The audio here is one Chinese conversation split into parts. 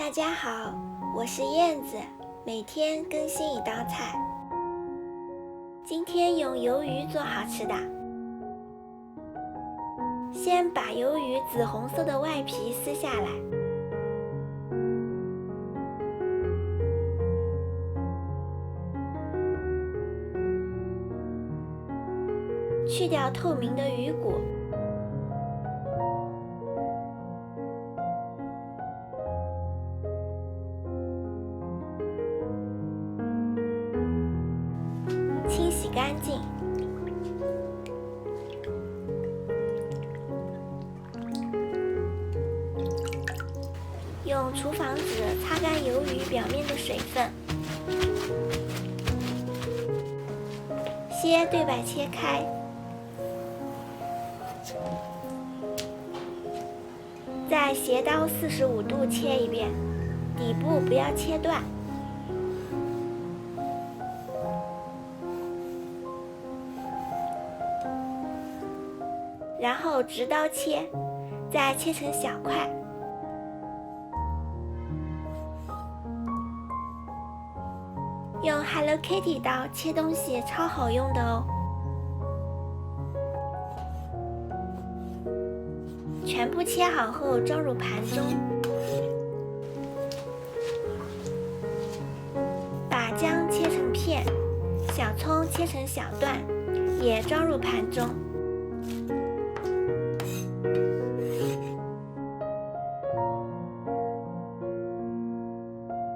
大家好，我是燕子，每天更新一道菜。今天用鱿鱼做好吃的。先把鱿鱼紫红色的外皮撕下来，去掉透明的鱼骨，清洗干净。用厨房纸擦干鱿鱼表面的水分，切对半切开，再斜刀45度切一遍，底部不要切断。然后直刀切，再切成小块。用 Hello Kitty 刀切东西超好用的哦！全部切好后装入盘中，把姜切成片，小葱切成小段，也装入盘中。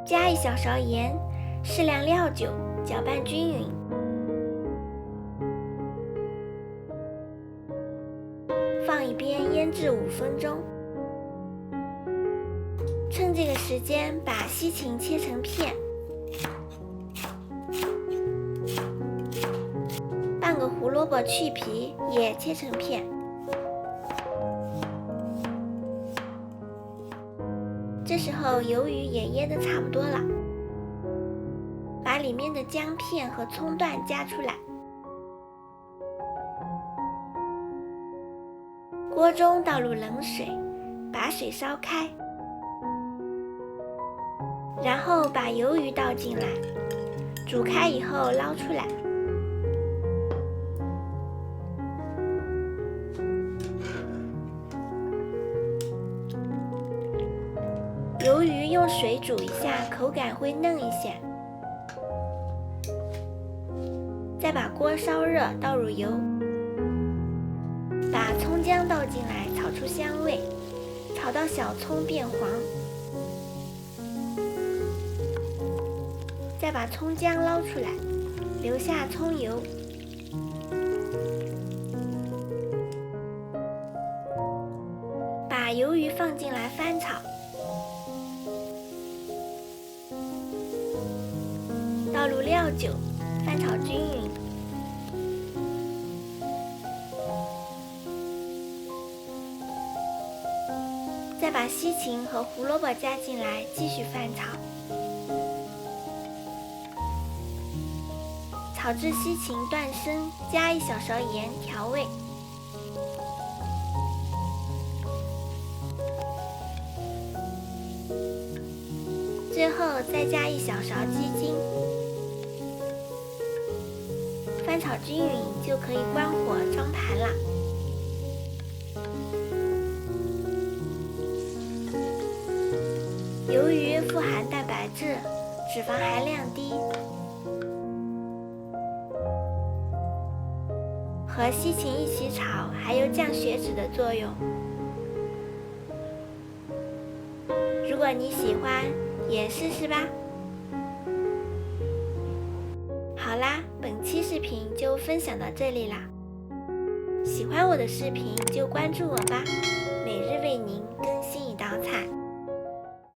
加1小勺盐，适量料酒，搅拌均匀。放一边腌制5分钟。趁这个时间，把西芹切成片，半个胡萝卜去皮，也切成片。这时候鱿鱼也腌得差不多了，把里面的姜片和葱段加出来。锅中倒入冷水，把水烧开，然后把鱿鱼倒进来，煮开以后捞出来。鱿鱼用水煮一下，口感会嫩一些。再把锅烧热，倒入油，把葱姜倒进来，炒出香味，炒到小葱变黄。再把葱姜捞出来，留下葱油。把鱿鱼放进来翻炒。倒入料酒，翻炒均匀。再把西芹和胡萝卜加进来，继续翻炒。炒至西芹断生，加1小勺盐调味。最后再加1小勺鸡精。翻炒均匀就可以关火装盘了。鱿鱼富含蛋白质，脂肪含量低，和西芹一起炒还有降血脂的作用。如果你喜欢，也试试吧。好啦，本期视频就分享到这里啦。喜欢我的视频就关注我吧，每日为您更新一道菜。